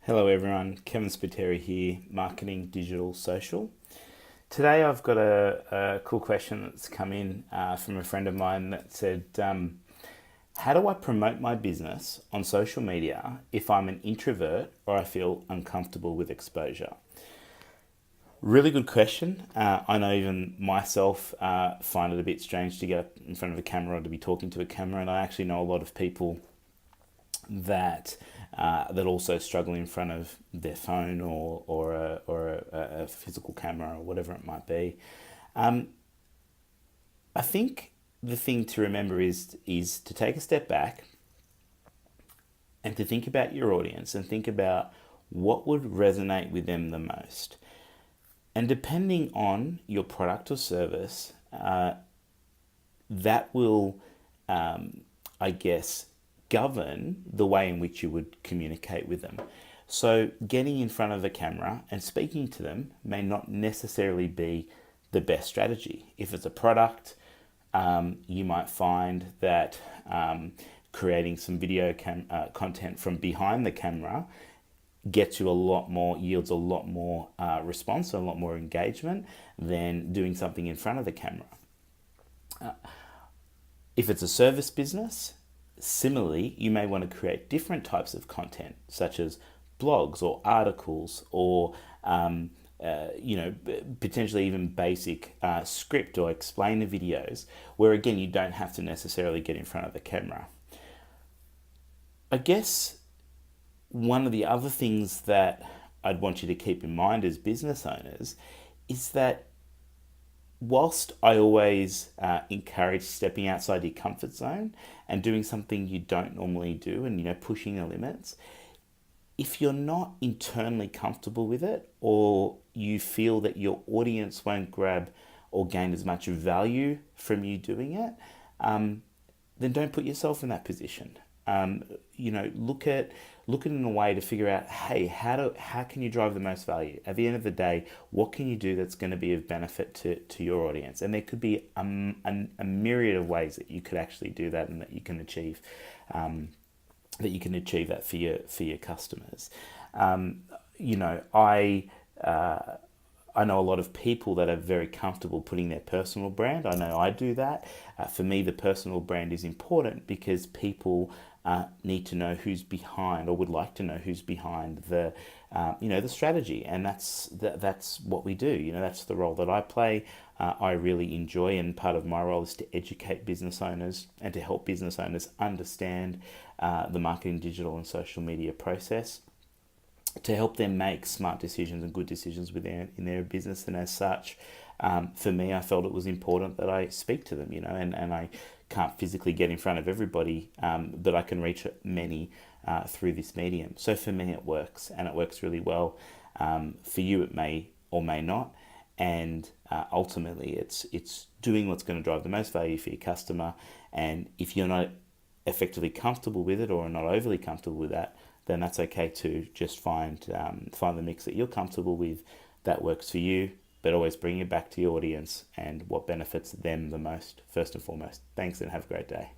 Hello everyone, Kevin Spiteri here, Marketing Digital Social. Today I've got a cool question that's come in from a friend of mine that said, how do I promote my business on social media if I'm an introvert or I feel uncomfortable with exposure? Really good question. I know even myself find it a bit strange to get up in front of a camera or to be talking to a camera, and I actually know a lot of people that that also struggle in front of their phone or a physical camera or whatever it might be. Um, I think the thing to remember is to take a step back and to think about your audience and think about what would resonate with them the most. And depending on your product or service, that will, I guess, govern the way in which you would communicate with them. So, getting in front of a camera and speaking to them may not necessarily be the best strategy. If it's a product, you might find that creating some video content from behind the camera gets you a lot more, yields a lot more response, a lot more engagement than doing something in front of the camera. If it's a service business, similarly, you may want to create different types of content, such as blogs or articles or potentially even basic script or explainer videos, where again, you don't have to necessarily get in front of the camera. I guess one of the other things that I'd want you to keep in mind as business owners is that whilst I always encourage stepping outside your comfort zone and doing something you don't normally do and pushing the limits, if you're not internally comfortable with it, or you feel that your audience won't grab or gain as much value from you doing it, then don't put yourself in that position. Look at it in a way to figure out, hey, how can you drive the most value? At the end of the day, what can you do that's going to be of benefit to your audience? And there could be a myriad of ways that you could actually do that, and that you can achieve that for your customers. I know a lot of people that are very comfortable putting their personal brand. I know I do that. For me, the personal brand is important because people need to know who's behind, or would like to know who's behind the strategy, and that's what we do. That's the role that I play. I really enjoy, and part of my role is to educate business owners and to help business owners understand the marketing, digital, and social media process, to help them make smart decisions and good decisions in their business. And as such, for me, I felt it was important that I speak to them, and I can't physically get in front of everybody, but I can reach many through this medium. So for me, it works, and it works really well. For you, it may or may not. And ultimately, it's doing what's going to drive the most value for your customer. And if you're not effectively comfortable with it, or not overly comfortable with that, then that's okay too. Just find the mix that you're comfortable with, that works for you, but always bring it back to your audience and what benefits them the most, first and foremost. Thanks, and have a great day.